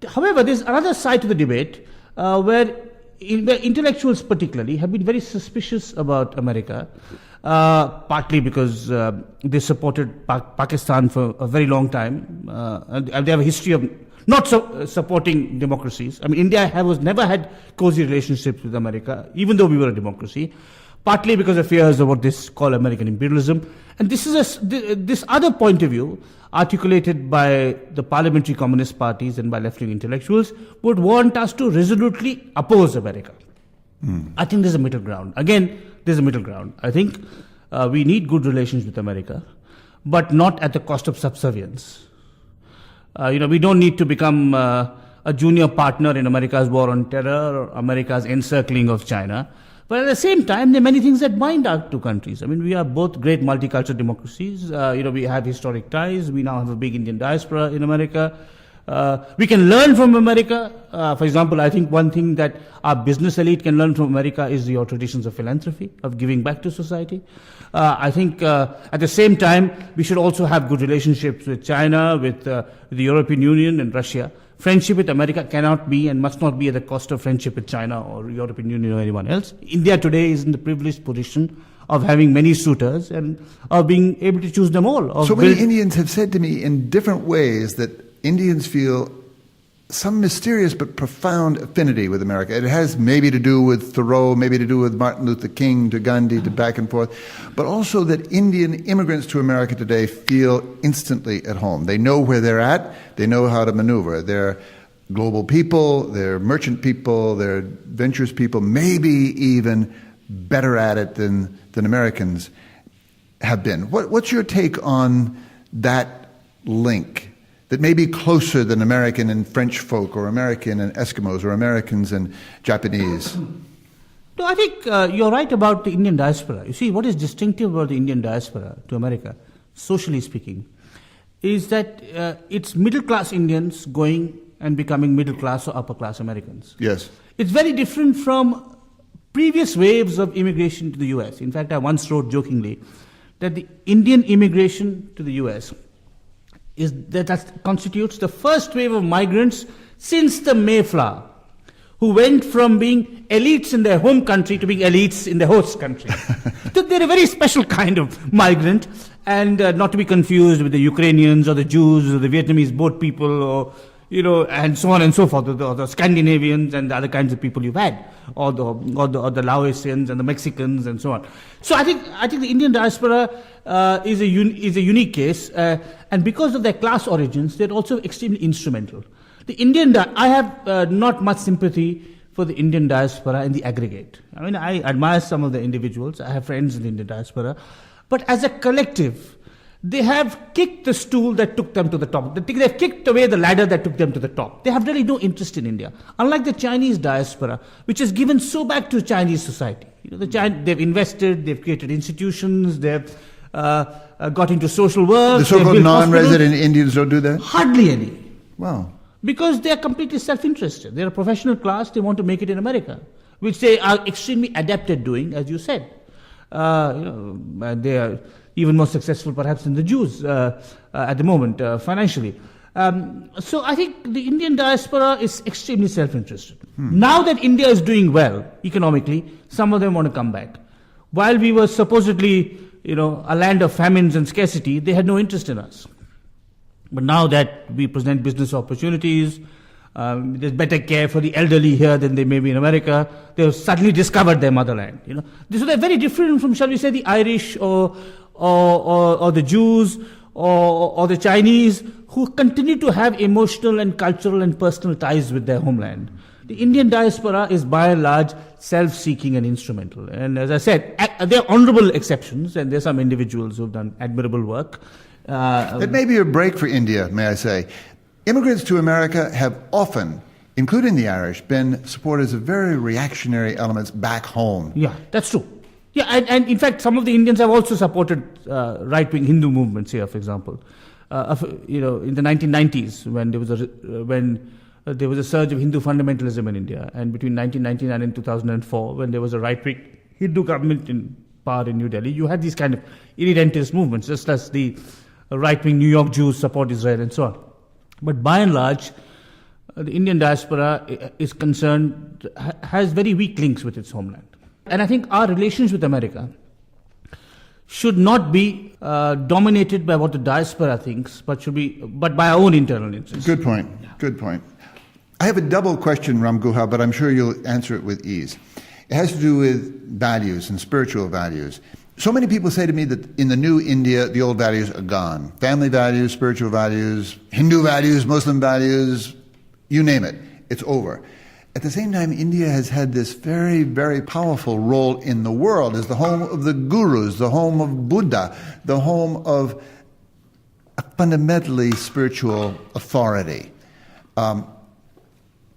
However, there's another side to the debate where intellectuals particularly have been very suspicious about America, partly because they supported Pakistan for a very long time, and they have a history of not supporting democracies. India has never had cozy relationships with America, even though we were a democracy. partly because of fears of what they call American imperialism. And this is this other point of view, articulated by the parliamentary communist parties and by left-wing intellectuals, would want us to resolutely oppose America. I think there's a middle ground. Again, there's a middle ground. I think we need good relations with America, but not at the cost of subservience. We don't need to become a junior partner in America's war on terror or America's encircling of China. But at the same time, there are many things that bind our two countries. I mean, we are both great multicultural democracies. We have historic ties. We now have a big Indian diaspora in America. We can learn from America. For example, I think one thing that our business elite can learn from America is your traditions of philanthropy, of giving back to society. I think at the same time, we should also have good relationships with China, with the European Union and Russia. Friendship with America cannot be and must not be at the cost of friendship with China or European Union or anyone else. India today is in the privileged position of having many suitors and of being able to choose them all. So many Indians have said to me in different ways that Indians feel some mysterious but profound affinity with America. It has maybe to do with Thoreau, maybe to do with Martin Luther King, to Gandhi, to back and forth, but also that Indian immigrants to America today feel instantly at home. They know where they're at, they know how to maneuver. They're global people, they're merchant people, they're adventurous people, maybe even better at it than Americans have been. What's your take on that link? That may be closer than American and French folk, or American and Eskimos, or Americans and Japanese. No, I think you're right about the Indian diaspora. You see, what is distinctive about the Indian diaspora to America, socially speaking, is that it's middle-class Indians going and becoming middle-class or upper-class Americans. Yes. It's very different from previous waves of immigration to the U.S. In fact, I once wrote jokingly that the Indian immigration to the U.S. that constitutes the first wave of migrants since the Mayflower, who went from being elites in their home country to being elites in the host country. So they're a very special kind of migrant, and not to be confused with the Ukrainians or the Jews or the Vietnamese boat people, or and so on and so forth, or the Scandinavians and the other kinds of people you've had, or the Laotians and the Mexicans and so on. So I think the Indian diaspora is a unique case, and because of their class origins, they're also extremely instrumental. I have not much sympathy for the Indian diaspora in the aggregate. I mean, I admire some of the individuals. I have friends in the Indian diaspora, but as a collective, they have kicked the stool that took them to the top. They've kicked away the ladder that took them to the top. They have really no interest in India. Unlike the Chinese diaspora, which has given so back to Chinese society. They've invested, they've created institutions, they've got into social work. The so-called non-resident Indians don't do that? Hardly any. Wow. Because they are completely self-interested. They're a professional class, they want to make it in America, which they are extremely adept at doing, as you said. They are even more successful perhaps than the Jews at the moment, financially. So I think the Indian diaspora is extremely self-interested. Now that India is doing well economically, some of them want to come back. While we were supposedly, a land of famines and scarcity, they had no interest in us. But now that we present business opportunities, there's better care for the elderly here than they may be in America, they've suddenly discovered their motherland. So they're very different from, shall we say, the Irish or the Jews or the Chinese, who continue to have emotional and cultural and personal ties with their homeland. The Indian diaspora is by and large self-seeking and instrumental. And as I said, there are honorable exceptions, and there are some individuals who have done admirable work. It may be a break for India, may I say. Immigrants to America have often, including the Irish, been supporters of very reactionary elements back home. Yeah, that's true. Yeah, and in fact, some of the Indians have also supported right-wing Hindu movements here, for example. In the 1990s, when there was a surge of Hindu fundamentalism in India, and between 1999 and 2004, when there was a right-wing Hindu government in power in New Delhi, you had these kind of irredentist movements, just as the right-wing New York Jews support Israel and so on. But by and large, the Indian diaspora is concerned, has very weak links with its homeland. And I think our relations with America should not be dominated by what the diaspora thinks, but by our own internal interests. Good point. Good point. I have a double question, Ram Guha, but I'm sure you'll answer it with ease. It has to do with values and spiritual values. So many people say to me that in the new India, the old values are gone. Family values, spiritual values, Hindu values, Muslim values, you name it, it's over. At the same time, India has had this very, very powerful role in the world as the home of the gurus, the home of Buddha, the home of a fundamentally spiritual authority.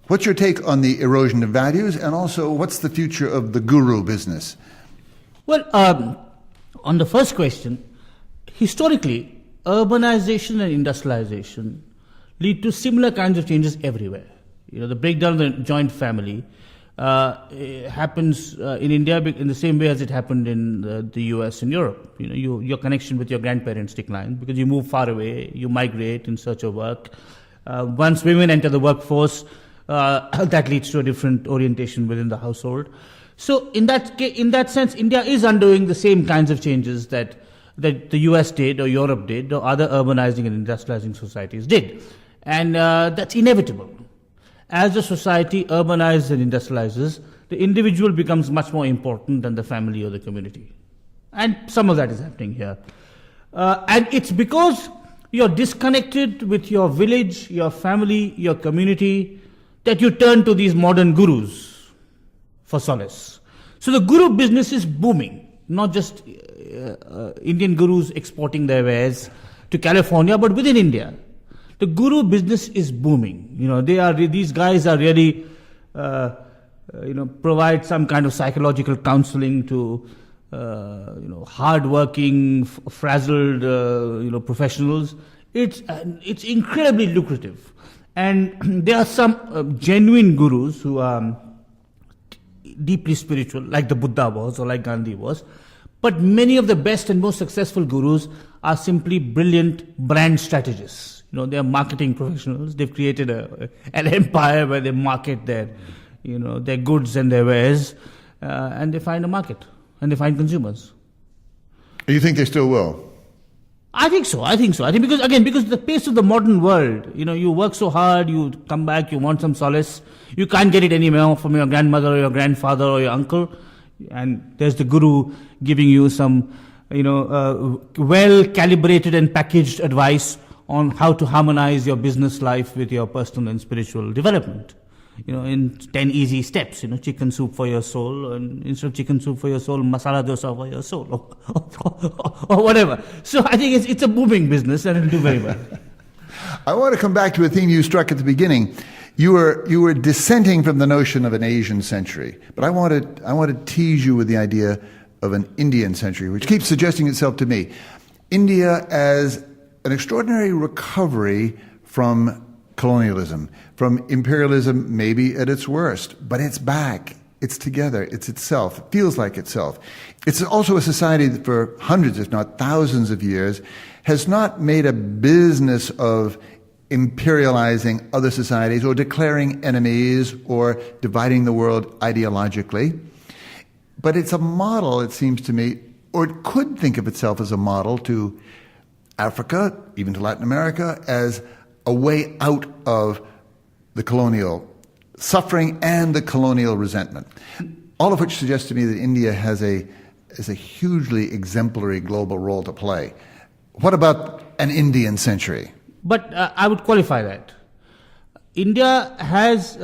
What's your take on the erosion of values, and also what's the future of the guru business? Well, on the first question, historically, urbanization and industrialization lead to similar kinds of changes everywhere. The breakdown of the joint family happens in India in the same way as it happened in the US and Europe. Your connection with your grandparents declines because you move far away, you migrate in search of work. Once women enter the workforce, that leads to a different orientation within the household. So in that sense, India is undergoing the same kinds of changes that the US did or Europe did or other urbanizing and industrializing societies did. And that's inevitable. As a society urbanizes and industrializes, the individual becomes much more important than the family or the community. And some of that is happening here. And it's because you're disconnected with your village, your family, your community, that you turn to these modern gurus for solace. So the guru business is booming, not just Indian gurus exporting their wares to California, but within India. The guru business is booming. These guys are really, provide some kind of psychological counseling to, hardworking, frazzled, professionals. It's incredibly lucrative. And there are some genuine gurus who are deeply spiritual, like the Buddha was or like Gandhi was. But many of the best and most successful gurus are simply brilliant brand strategists. They are marketing professionals. They've created an empire where they market their goods and their wares, and they find a market and they find consumers. You think they still will? I think so. Because the pace of the modern world, you work so hard, you come back, you want some solace. You can't get it anymore from your grandmother or your grandfather or your uncle. And there's the guru giving you some, well-calibrated and packaged advice on how to harmonize your business life with your personal and spiritual development. In 10 easy steps, chicken soup for your soul, and instead of chicken soup for your soul, masala dosa for your soul, or whatever. So I think it's a booming business and it'll do very well. I want to come back to a theme you struck at the beginning. You were dissenting from the notion of an Asian century, but I want to tease you with the idea of an Indian century, which keeps suggesting itself to me. India as an extraordinary recovery from colonialism, from imperialism maybe at its worst, but it's back, it's together, it's itself, it feels like itself. It's also a society that for hundreds, if not thousands of years, has not made a business of imperializing other societies or declaring enemies or dividing the world ideologically. But it's a model, it seems to me, or it could think of itself as a model to Africa, even to Latin America, as a way out of the colonial suffering and the colonial resentment. All of which suggests to me that India has a hugely exemplary global role to play. What about an Indian century? But I would qualify that. India has,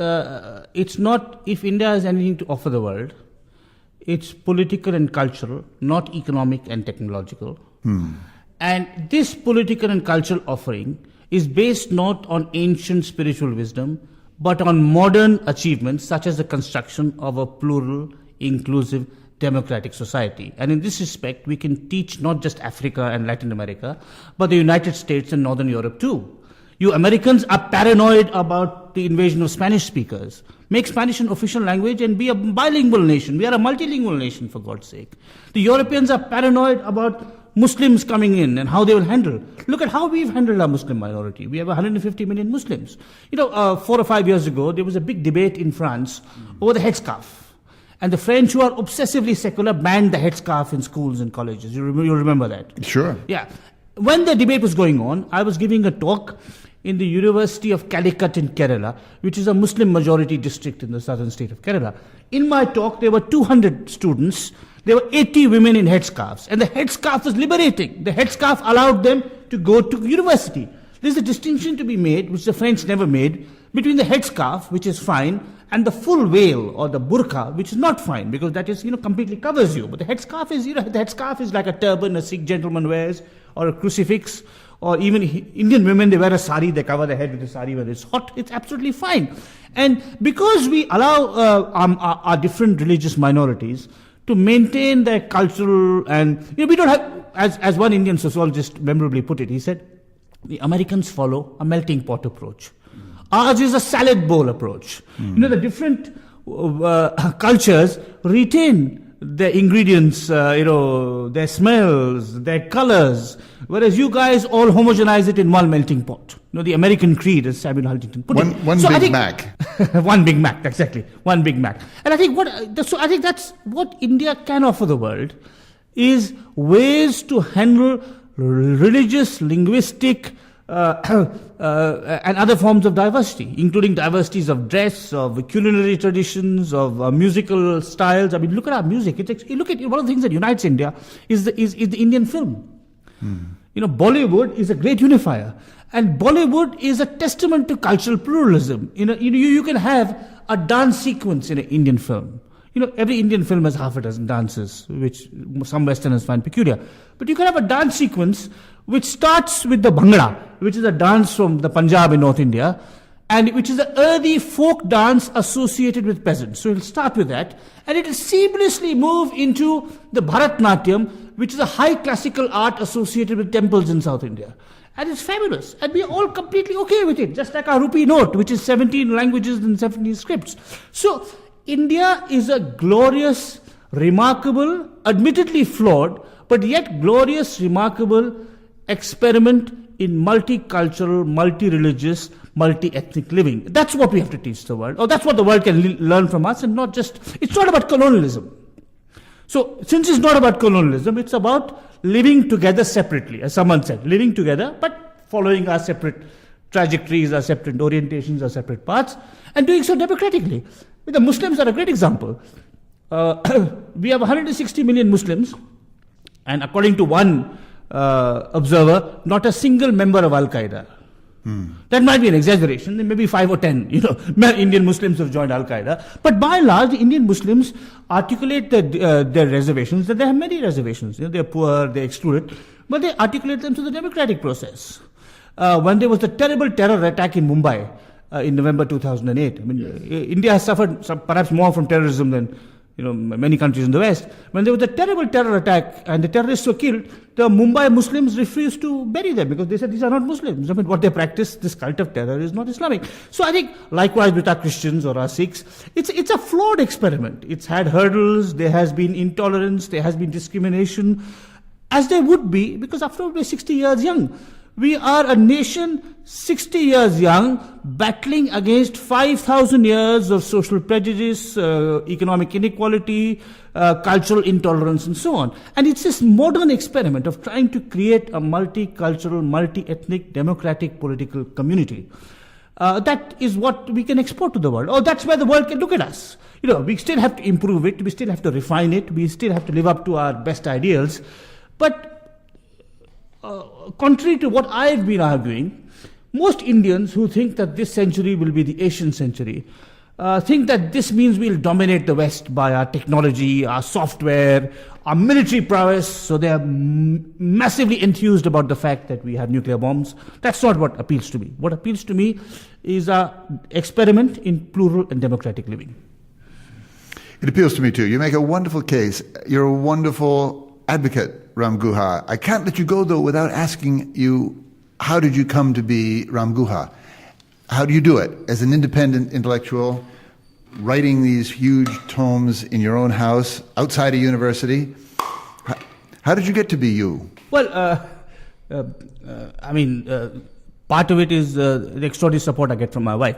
it's not, if India has anything to offer the world, it's political and cultural, not economic and technological. And this political and cultural offering is based not on ancient spiritual wisdom, but on modern achievements such as the construction of a plural, inclusive, democratic society. And in this respect, we can teach not just Africa and Latin America, but the United States and Northern Europe too. You Americans are paranoid about the invasion of Spanish speakers. Make Spanish an official language and be a bilingual nation. We are a multilingual nation, for God's sake. The Europeans are paranoid about Muslims coming in and how they will handle. Look at how we've handled our Muslim minority. We have 150 million Muslims. 4 or 5 years ago, there was a big debate in France over the headscarf. And the French, who are obsessively secular, banned the headscarf in schools and colleges. You remember that? Sure. Yeah. When the debate was going on, I was giving a talk in the University of Calicut in Kerala, which is a Muslim majority district in the southern state of Kerala. In my talk, there were 200 students. There were 80 women in headscarves. And the headscarf was liberating. The headscarf allowed them to go to university. There's a distinction to be made, which the French never made, between the headscarf, which is fine, and the full veil or the burqa, which is not fine, because that is, completely covers you. But the headscarf is, the headscarf is like a turban a Sikh gentleman wears, or a crucifix, or even Indian women, they wear a sari, they cover their head with a sari when it's hot. It's absolutely fine. And because we allow our different religious minorities to maintain their cultural and, we don't have, as one Indian sociologist memorably put it, he said, the Americans follow a melting pot approach. Ours is a salad bowl approach. The different cultures retain their ingredients, their smells, their colors, whereas you guys all homogenize it in one melting pot. The American creed, as Samuel Huntington put it. One Big Mac. One Big Mac, exactly. One Big Mac. And I think that's what India can offer the world, is ways to handle religious, linguistic, and other forms of diversity, including diversities of dress, of culinary traditions, of musical styles. I mean, look at our music. Look at one of the things that unites India is the Indian film. Bollywood is a great unifier, and Bollywood is a testament to cultural pluralism. You can have a dance sequence in an Indian film. Every Indian film has half a dozen dances, which some Westerners find peculiar. But you can have a dance sequence which starts with the Bhangra, which is a dance from the Punjab in North India, and which is an earthy folk dance associated with peasants. So it'll start with that, and it'll seamlessly move into the Bharatnatyam, which is a high classical art associated with temples in South India. And it's fabulous. And we're all completely okay with it, just like our rupee note, which is 17 languages and 17 scripts. So India is a glorious, remarkable, admittedly flawed, but yet glorious, remarkable experiment in multicultural, multi-religious, multi-ethnic living. That's what we have to teach the world, or that's what the world can learn from us, and it's not about colonialism. So, since it's not about colonialism, it's about living together separately, as someone said, living together, but following our separate trajectories, our separate orientations, our separate paths, and doing so democratically. The Muslims are a great example. We have 160 million Muslims, and according to one observer, not a single member of Al-Qaeda. That might be an exaggeration. There may be 5 or 10, Indian Muslims have joined Al-Qaeda. But by and large, the Indian Muslims articulate their reservations, that they have many reservations. They're poor, they're excluded, but they articulate them through the democratic process. When there was the terrible terror attack in Mumbai in November 2008, India has suffered perhaps more from terrorism than many countries in the West. When there was a terrible terror attack and the terrorists were killed, the Mumbai Muslims refused to bury them because they said these are not Muslims. What they practice, this cult of terror, is not Islamic. So I think likewise with our Christians or our Sikhs, it's a flawed experiment. It's had hurdles, there has been intolerance, there has been discrimination, as there would be, because after all we're 60 years young. We are a nation 60 years young, battling against 5,000 years of social prejudice, economic inequality, cultural intolerance, and so on. And it's this modern experiment of trying to create a multicultural, multi-ethnic, democratic political community. That is what we can export to the world. Or that's where the world can look at us. We still have to improve it, we still have to refine it, we still have to live up to our best ideals. But contrary to what I've been arguing, most Indians who think that this century will be the Asian century think that this means we'll dominate the West by our technology, our software, our military prowess, so they are massively enthused about the fact that we have nuclear bombs. That's not what appeals to me. What appeals to me is our experiment in plural and democratic living. It appeals to me too. You make a wonderful case. You're a wonderful advocate, Ram Guha. I can't let you go, though, without asking you, how did you come to be Ram Guha? How do you do it as an independent intellectual, writing these huge tomes in your own house, outside a university? How did you get to be you? Well, part of it is the extraordinary support I get from my wife.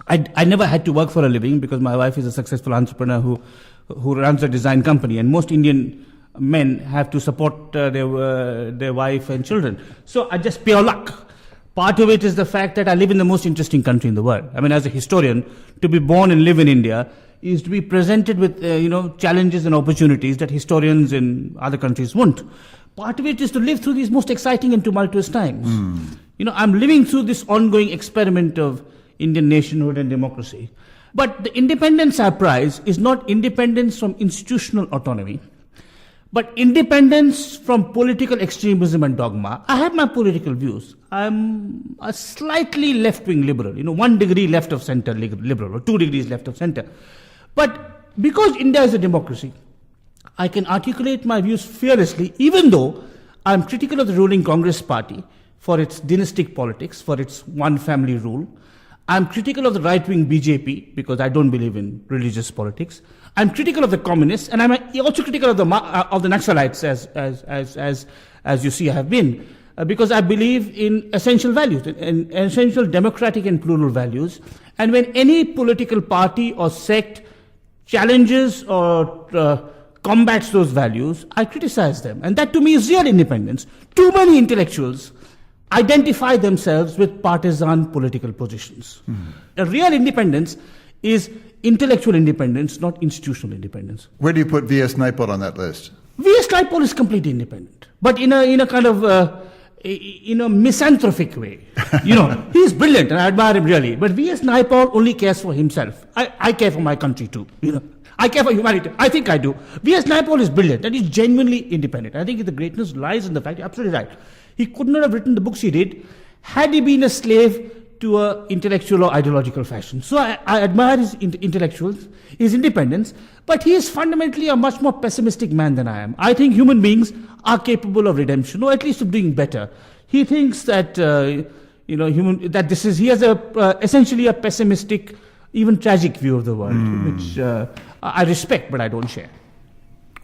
I never had to work for a living because my wife is a successful entrepreneur who runs a design company, and most Indian men have to support their wife and children. So I just pure luck. Part of it is the fact that I live in the most interesting country in the world. I mean, as a historian, to be born and live in India is to be presented with, challenges and opportunities that historians in other countries won't. Part of it is to live through these most exciting and tumultuous times. I'm living through this ongoing experiment of Indian nationhood and democracy. But the independence I prize is not independence from institutional autonomy, but independence from political extremism and dogma. I have my political views. I'm a slightly left-wing liberal, 1 degree left of center liberal, or 2 degrees left of center. But because India is a democracy, I can articulate my views fearlessly, even though I'm critical of the ruling Congress party for its dynastic politics, for its one-family rule. I'm critical of the right-wing BJP because I don't believe in religious politics. I'm critical of the communists, and I'm also critical of the Naxalites, as you see I have been, because I believe in essential values, in essential democratic and plural values. And when any political party or sect challenges or combats those values, I criticize them. And that to me is real independence. Too many intellectuals identify themselves with partisan political positions. A real independence is intellectual independence, not institutional independence. Where do you put V.S. Naipaul on that list? V.S. Naipaul is completely independent, but in a kind of misanthropic way. He's brilliant and I admire him really. But V.S. Naipaul only cares for himself. I care for my country too. I care for humanity. I think I do. V.S. Naipaul is brilliant and he's genuinely independent. I think the greatness lies in the fact, you're absolutely right. He could not have written the books he did had he been a slave to an intellectual or ideological fashion. So I admire his intellectuals, his independence, but he is fundamentally a much more pessimistic man than I am. I think human beings are capable of redemption, or at least of doing better. He thinks that he has essentially a pessimistic, even tragic view of the world, which I respect, but I don't share.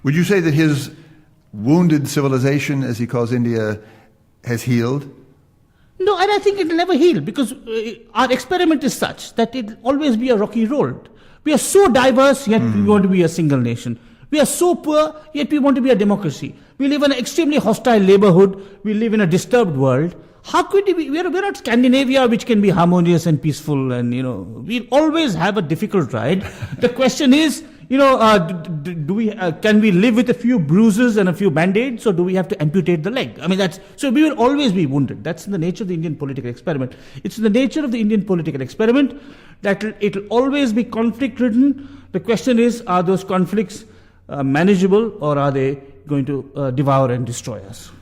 Would you say that his wounded civilization, as he calls India, has healed? No, and I think it will never heal because our experiment is such that it will always be a rocky road. We are so diverse, yet we want to be a single nation. We are so poor, yet we want to be a democracy. We live in an extremely hostile neighborhood. We live in a disturbed world. How could we? We're not Scandinavia, which can be harmonious and peaceful, and we'll always have a difficult ride. The question is, do we can we live with a few bruises and a few band-aids, or do we have to amputate the leg? I mean, so we will always be wounded. That's in the nature of the Indian political experiment. It's in the nature of the Indian political experiment that it'll always be conflict-ridden. The question is, are those conflicts manageable, or are they going to devour and destroy us?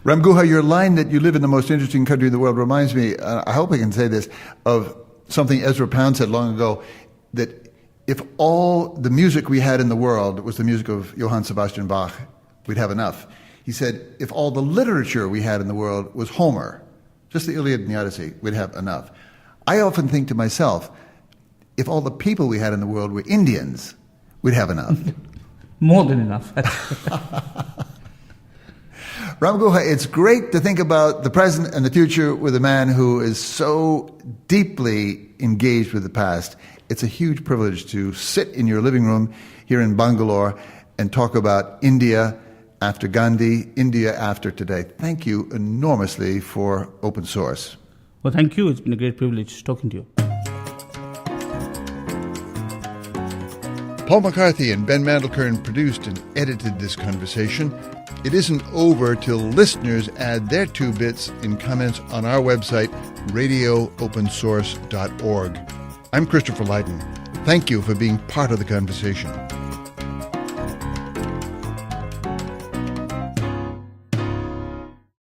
Ram Guha, your line that you live in the most interesting country in the world reminds me, I hope I can say this, of something Ezra Pound said long ago, that if all the music we had in the world was the music of Johann Sebastian Bach, we'd have enough. He said, if all the literature we had in the world was Homer, just the Iliad and the Odyssey, we'd have enough. I often think to myself, if all the people we had in the world were Indians, we'd have enough. More than enough. Ram Guha, it's great to think about the present and the future with a man who is so deeply engaged with the past. It's a huge privilege to sit in your living room here in Bangalore and talk about India after Gandhi, India after today. Thank you enormously for open source. Well, thank you. It's been a great privilege talking to you. Paul McCarthy and Ben Mandelkern produced and edited this conversation. It isn't over till listeners add their 2 bits in comments on our website, radioopensource.org. I'm Christopher Lydon. Thank you for being part of the conversation.